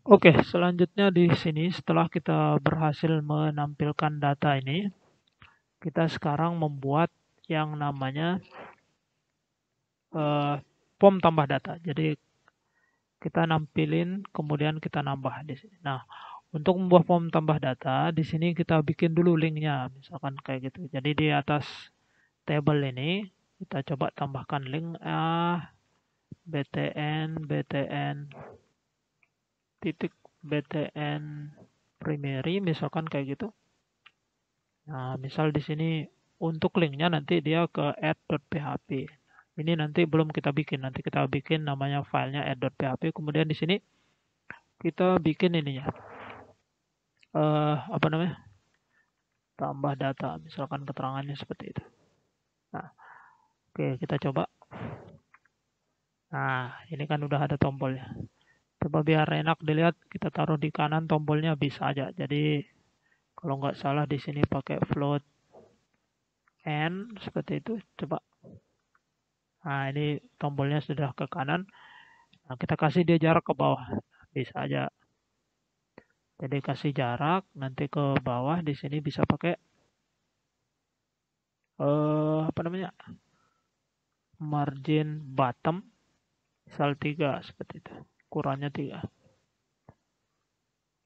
Oke, selanjutnya di sini setelah kita berhasil menampilkan data ini, kita sekarang membuat yang namanya eh, form tambah data. Jadi kita nampilin, kemudian kita nambah di sini. Nah, untuk membuat form tambah data, di sini kita bikin dulu linknya, misalkan kayak gitu. Jadi di atas table ini kita coba tambahkan link btn titik btn primary, misalkan kayak gitu. Nah, misal di sini untuk linknya nanti dia ke add.php. Ini nanti belum kita bikin, nanti kita bikin namanya filenya add.php. Kemudian di sini kita bikin ininya, apa namanya, tambah data, misalkan keterangannya seperti itu. Nah, oke kita coba. Nah, ini kan udah ada tombolnya. Coba biar enak dilihat, kita taruh di kanan tombolnya bisa aja. Jadi kalau nggak salah di sini pakai float n seperti itu. Coba. Nah, ini tombolnya sudah ke kanan. Nah, kita kasih dia jarak ke bawah. Bisa aja. Jadi kasih jarak nanti ke bawah di sini bisa pakai apa namanya? Margin bottom misal 3 seperti itu. Ukurannya 3.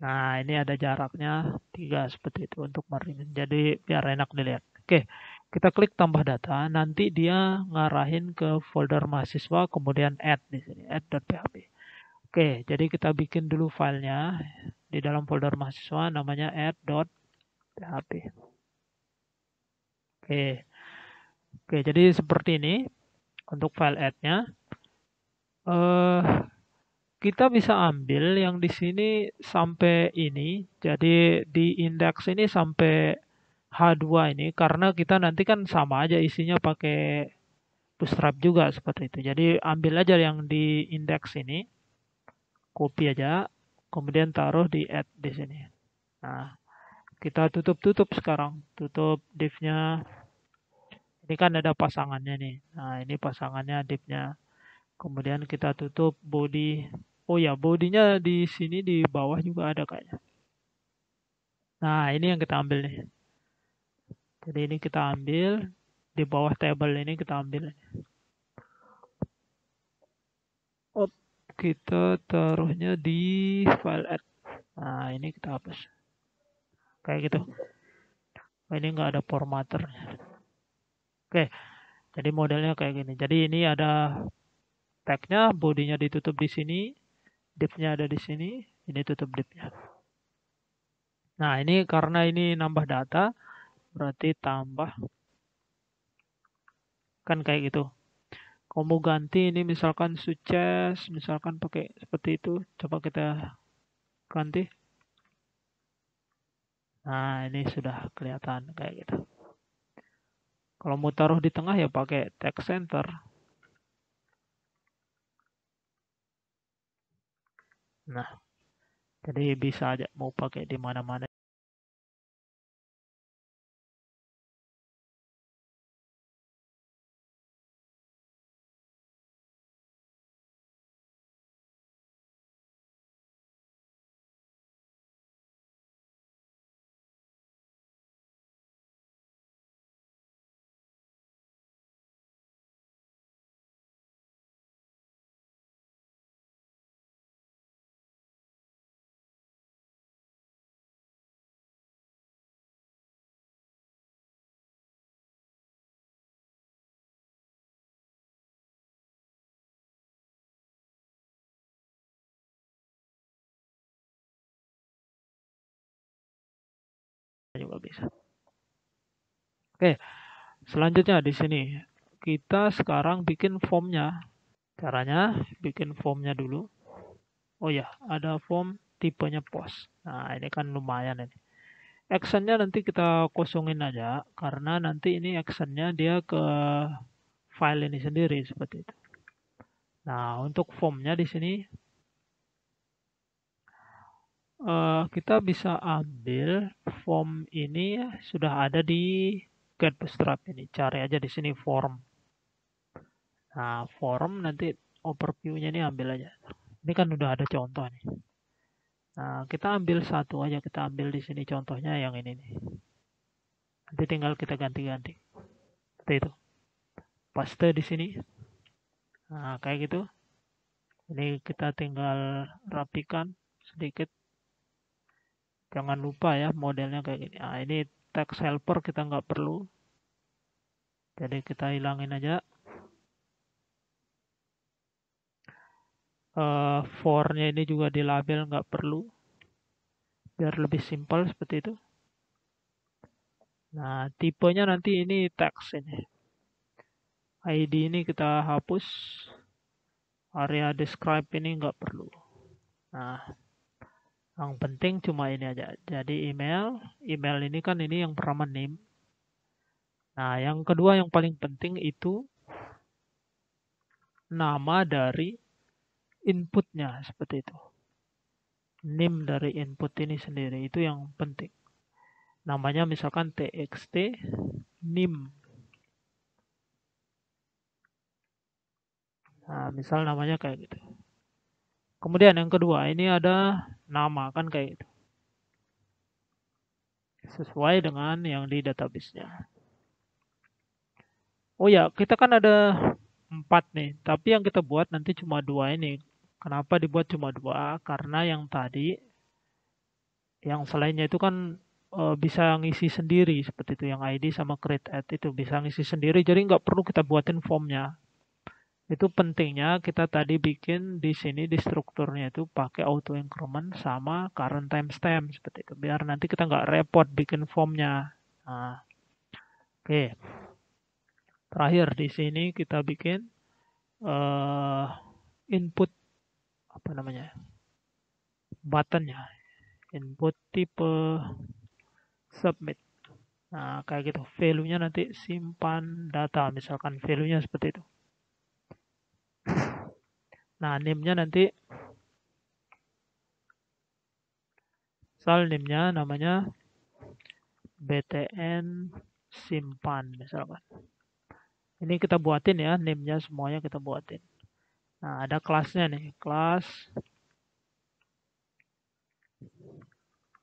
Nah, ini ada jaraknya 3 seperti itu untuk margin. Jadi biar enak dilihat. Oke, kita klik tambah data, nanti dia ngarahin ke folder mahasiswa, kemudian add di sini, add.php. Oke, jadi kita bikin dulu filenya di dalam folder mahasiswa namanya add.php. Oke, oke, jadi seperti ini untuk file add-nya. Eh, kita bisa ambil yang di sini sampai ini. Jadi di indeks ini sampai H2 ini karena kita nanti kan sama aja isinya pakai bootstrap juga seperti itu. Jadi ambil aja yang di indeks ini, copy aja, kemudian taruh di add di sini. Nah, kita tutup sekarang, tutup div-nya. Ini kan ada pasangannya nih. Nah, ini pasangannya div-nya. Kemudian kita tutup body. Oh ya, bodinya di sini di bawah juga ada kayaknya. Nah, ini yang kita ambil nih. Jadi ini kita ambil di bawah table ini kita ambil. Oh, kita taruhnya di file add. Nah, ini kita hapus. Kayak gitu. Oh, ini nggak ada formatter. Oke, jadi modelnya kayak gini. Jadi ini ada tag-nya, bodinya ditutup di sini, div-nya ada di sini, ini tutup div-nya. Nah, ini karena ini nambah data, berarti tambah kan kayak gitu. Kamu ganti ini misalkan sukses, misalkan pakai seperti itu. Coba kita ganti. Nah, ini sudah kelihatan kayak gitu. Kalau mau taruh di tengah ya pakai text center. Nah, jadi bisa aja mau pakai di mana-mana. Juga bisa. Oke, selanjutnya di sini kita sekarang bikin formnya. Caranya bikin formnya dulu. Oh ya, ada form tipenya post. Nah, ini kan lumayan ini. Actionnya nanti kita kosongin aja karena nanti ini actionnya dia ke file ini sendiri seperti itu. Nah, untuk formnya di sini kita bisa ambil form ini ya, sudah ada di Get Bootstrap ini. Cari aja di sini form. Nah, form nanti overview-nya ini ambil aja. Ini kan udah ada contoh nih. Nah, kita ambil satu aja, kita ambil di sini contohnya yang ini nih. Nanti tinggal kita ganti-ganti. Seperti itu. Paste di sini. Nah, kayak gitu. Ini kita tinggal rapikan sedikit. Jangan lupa ya modelnya kayak gini. Nah, ini text helper kita nggak perlu. Jadi kita hilangin aja. For-nya ini juga di label nggak perlu. Biar lebih simpel seperti itu. Nah, tipenya nanti ini teks ini. ID ini kita hapus. Area describe ini nggak perlu. Nah, yang penting cuma ini aja. Jadi email ini kan ini yang pertama name. Nah, yang kedua yang paling penting itu nama dari inputnya seperti itu. Name dari input ini sendiri itu yang penting. Namanya misalkan txt name. Nah, misal namanya kayak gitu. Kemudian yang kedua, ini ada nama kan kayak gitu. Sesuai dengan yang di database-nya. Oh ya, kita kan ada 4 nih, tapi yang kita buat nanti cuma 2 ini. Kenapa dibuat cuma 2? Karena yang tadi, yang selainnya itu kan bisa ngisi sendiri seperti itu, yang ID sama create add itu bisa ngisi sendiri, jadi nggak perlu kita buatin formnya. Itu pentingnya kita tadi bikin di sini di strukturnya itu pakai auto increment sama current timestamp seperti itu. Biar nanti kita nggak repot bikin formnya. Nah, oke. Terakhir di sini kita bikin uh, input apa namanya buttonnya. Input tipe submit. Nah, kayak gitu. Value-nya nanti simpan data. Misalkan value-nya seperti itu. Nah, name-nya nanti name-nya namanya btn simpan misalkan. Ini kita buatin ya, name-nya semuanya kita buatin. Nah, ada kelasnya nih, kelas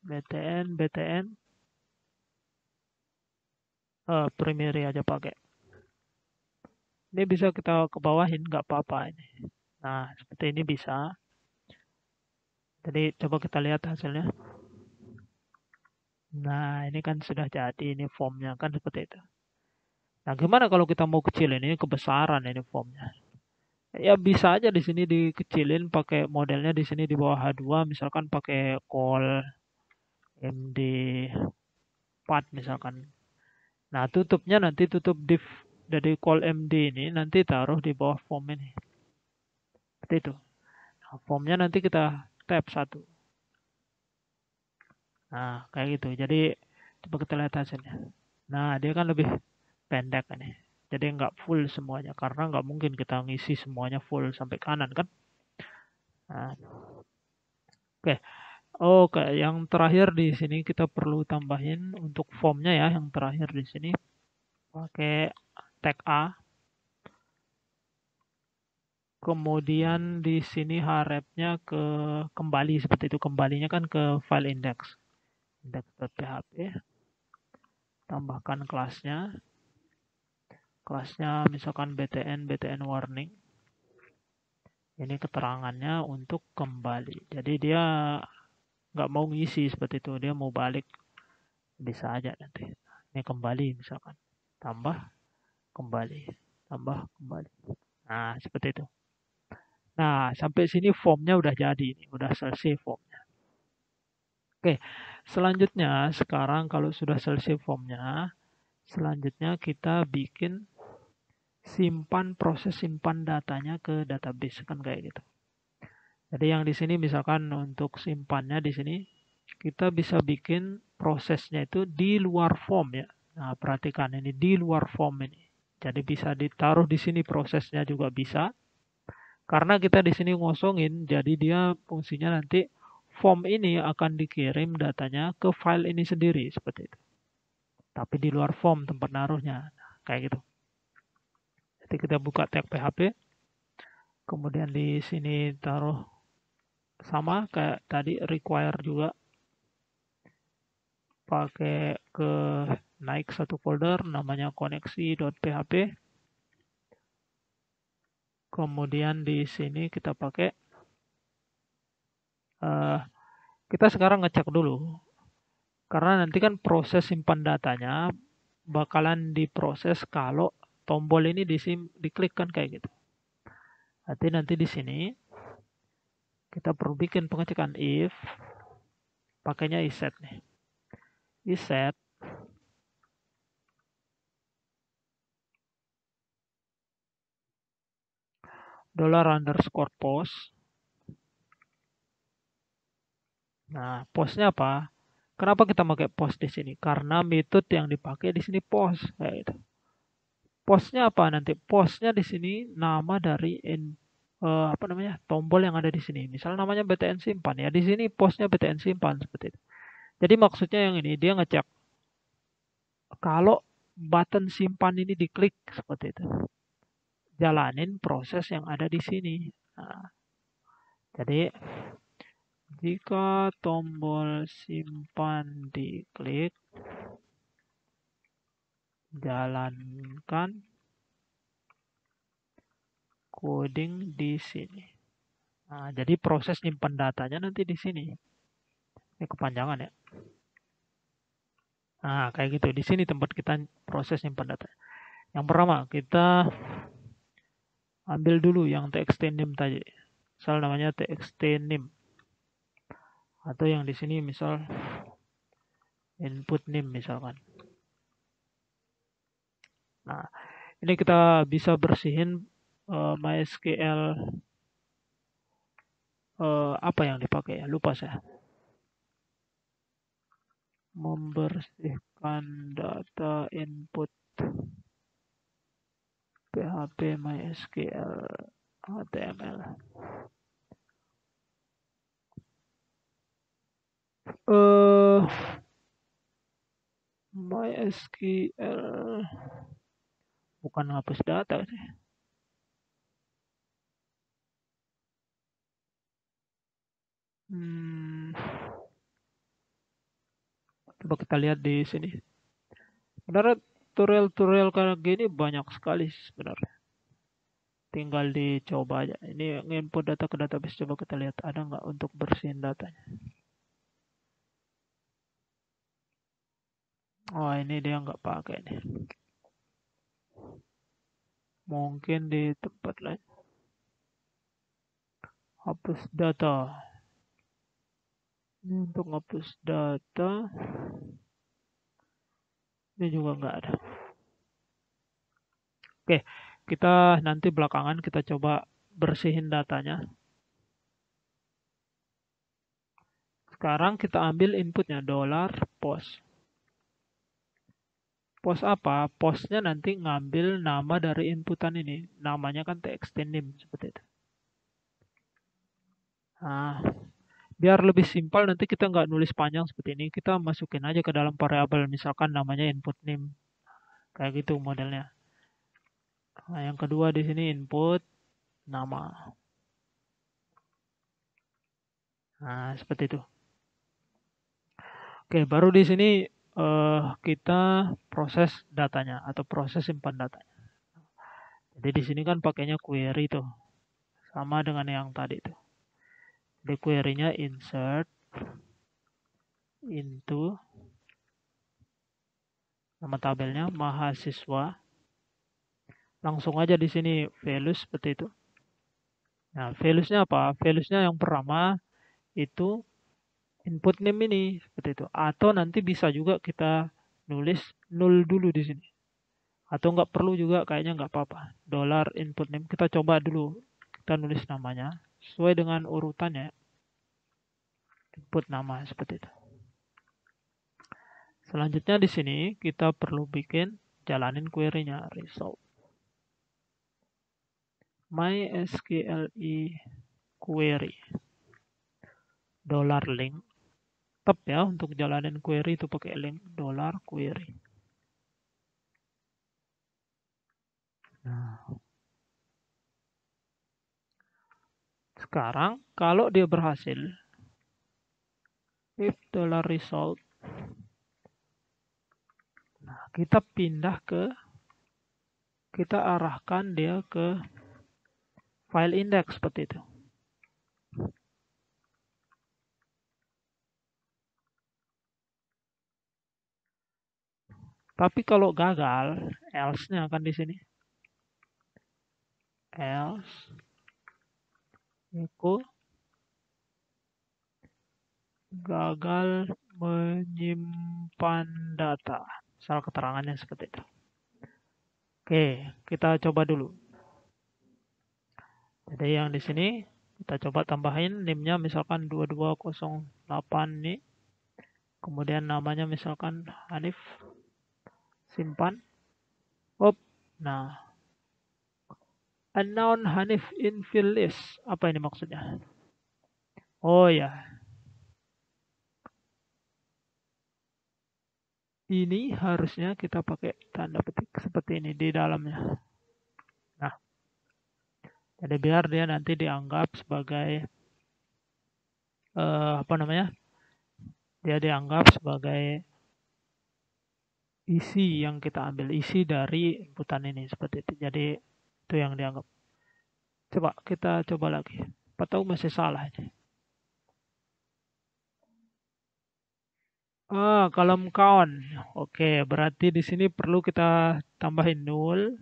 btn primary aja pakai. Ini bisa kita ke bawahin, nggak apa-apa ini. Nah, seperti ini bisa. Jadi coba kita lihat hasilnya. Nah, ini kan sudah jadi ini formnya kan seperti itu. Nah, gimana kalau kita mau kecilin ini kebesaran ini formnya? Ya bisa aja di sini dikecilin pakai modelnya di sini di bawah H2 misalkan pakai call MD4 misalkan. Nah, tutupnya nanti tutup div dari call MD ini nanti taruh di bawah form ini. Seperti itu. Nah, formnya nanti kita tab satu. Nah, kayak gitu. Jadi coba kita lihat hasilnya. Nah, dia kan lebih pendek ini. Jadi nggak full semuanya karena nggak mungkin kita ngisi semuanya full sampai kanan kan. Nah, oke. Oke, yang terakhir di sini kita perlu tambahin untuk formnya ya. Yang terakhir di sini pakai tag A. Kemudian di sini harapnya ke kembali seperti itu. Kembalinya kan ke file index. Index.php. Tambahkan kelasnya. Kelasnya misalkan btn warning. Ini keterangannya untuk kembali. Jadi dia nggak mau ngisi seperti itu. Dia mau balik. Bisa aja nanti. Ini kembali misalkan. Tambah kembali. Tambah kembali. Nah, seperti itu. Nah, sampai sini formnya udah jadi. Udah selesai formnya. Oke, selanjutnya sekarang kalau sudah selesai formnya, selanjutnya kita bikin proses simpan datanya ke database kan kayak gitu. Jadi yang di sini misalkan untuk simpannya di sini kita bisa bikin prosesnya itu di luar form ya. Nah, perhatikan ini di luar form ini. Jadi bisa ditaruh di sini prosesnya juga bisa. Karena kita di sini ngosongin, jadi dia fungsinya nanti form ini akan dikirim datanya ke file ini sendiri seperti itu. Tapi di luar form tempat naruhnya. Nah, kayak gitu. Jadi kita buka tag PHP. Kemudian di sini taruh sama kayak tadi require juga, pakai ke naik satu folder namanya koneksi.php. Kemudian di sini kita pakai eh, kita sekarang ngecek dulu karena nanti kan proses simpan datanya bakalan diproses kalau tombol ini diklik kan kayak gitu. Nanti di sini kita perlu bikin pengecekan if, pakainya iset nih. Iset $_post. Nah, postnya apa? Kenapa kita pakai post di sini? Karena metode yang dipakai di sini post, kayak gitu. Postnya apa nanti? Postnya di sini nama dari apa namanya, tombol yang ada di sini. Misal namanya btn simpan ya, di sini postnya btn simpan seperti itu. Jadi maksudnya yang ini dia ngecek kalau button simpan ini diklik seperti itu, jalanin proses yang ada di sini. Nah, jadi jika tombol simpan diklik, jalankan coding di sini. Nah, jadi proses nyimpan datanya nanti di sini. Ini kepanjangan ya. Nah, kayak gitu. Di sini tempat kita proses nyimpan data. Yang pertama, kita ambil dulu yang txt name tadi. Misal namanya txt name. Atau yang di sini misal input name misalkan. Nah, ini kita bisa bersihin MySQL apa yang dipakai ya, lupa saya. Membersihkan data input PHP MySQL HTML. MySQL bukan hapus data sih. Coba kita lihat di sini. Sebenarnya tutorial-tutorial kayak gini banyak sekali sebenarnya. Tinggal dicoba aja. Ini input data ke database, coba kita lihat ada nggak untuk bersihin datanya. Oh, ini dia nggak pakai nih. Mungkin di tempat lain. Hapus data. Ini untuk hapus data. Ini juga nggak ada. Oke, kita nanti belakangan kita coba bersihin datanya. Sekarang kita ambil inputnya $post. Post apa? Postnya nanti ngambil nama dari inputan ini. Namanya kan txt name seperti itu. Nah, biar lebih simpel nanti kita nggak nulis panjang seperti ini. Kita masukin aja ke dalam variabel. Misalkan namanya input name. Kayak gitu modelnya. Nah, yang kedua di sini input nama. Nah, seperti itu. Oke, baru di sini kita proses datanya atau proses simpan datanya. Jadi di sini kan pakainya query tuh. Sama dengan yang tadi tuh. Di query-nya insert into nama tabelnya mahasiswa. Langsung aja di sini values seperti itu. Nah, values-nya apa? Values-nya yang pertama itu input name ini seperti itu. Atau nanti bisa juga kita nulis null dulu di sini. Atau nggak perlu juga, kayaknya nggak apa-apa. $input name kita coba dulu. Kita nulis namanya sesuai dengan urutannya. Input nama seperti itu. Selanjutnya di sini kita perlu bikin jalanin query-nya result. MySQL query $link. Tetap ya untuk jalanin query itu pakai link $query. Nah, Sekarang kalau dia berhasil, if dollar result, nah kita pindah kita arahkan dia ke file index seperti itu. Tapi kalau gagal, else-nya akan di sini. Else echo gagal menyimpan data. Misal keterangannya seperti itu. Oke, kita coba dulu. Jadi yang di sini kita coba tambahin NIM-nya misalkan 2208 nih. Kemudian namanya misalkan Hanif. Simpan. Op. Nah, unknown Hanif in field list. Apa ini maksudnya? Oh ya, ini harusnya kita pakai tanda petik seperti ini di dalamnya. Nah, jadi biar dia nanti dianggap sebagai apa namanya? Dia dianggap sebagai isi yang kita ambil, isi dari inputan ini seperti itu. Jadi itu yang dianggap. Coba kita coba lagi. Apa tahu masih salah ini. Column count. Oke, berarti di sini perlu kita tambahin null.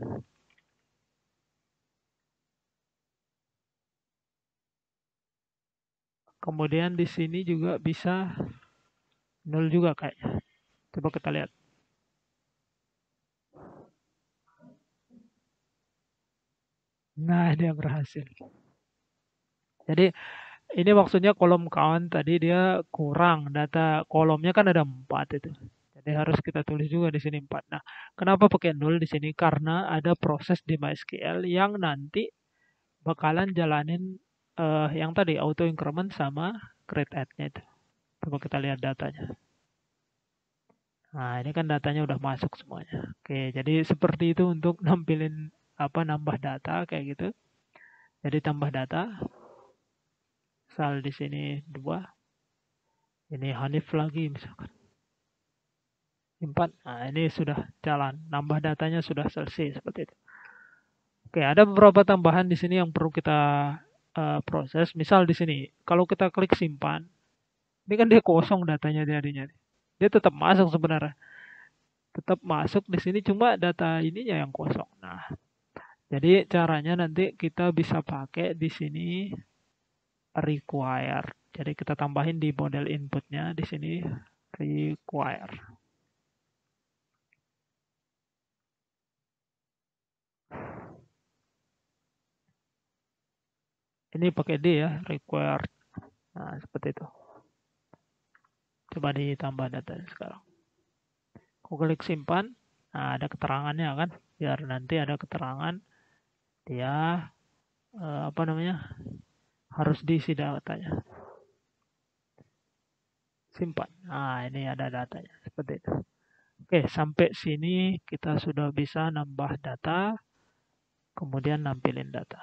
Kemudian di sini juga bisa null juga kayaknya. Coba kita lihat. Nah, dia berhasil. Jadi ini maksudnya kolom count tadi dia kurang data kolomnya kan ada 4 itu. Jadi harus kita tulis juga di sini 4. Nah, kenapa pakai null di sini? Karena ada proses di MySQL yang nanti bakalan jalanin yang tadi auto increment sama create add-nya itu. Coba kita lihat datanya. Nah, ini kan datanya udah masuk semuanya. Oke, jadi seperti itu untuk nampilin apa nambah data kayak gitu. Jadi tambah data. Misal di sini 2. Ini Hanif lagi misalkan. Simpan. Nah, ini sudah jalan. Nambah datanya sudah selesai seperti itu. Oke, ada beberapa tambahan di sini yang perlu kita proses. Misal di sini, kalau kita klik simpan, ini kan dia kosong datanya jadinya. Dia tetap masuk sebenarnya. Tetap masuk di sini cuma data ininya yang kosong. Nah, jadi caranya nanti kita bisa pakai di sini require. Jadi kita tambahin di model inputnya di sini require. Ini pakai D ya, required. Nah, seperti itu. Coba ditambah data sekarang. Aku klik simpan. Nah, ada keterangannya kan. Biar nanti ada keterangan dia apa namanya? Harus diisi datanya. Simpan. Nah, ini ada datanya. Seperti itu. Oke, sampai sini kita sudah bisa nambah data, kemudian nampilin data.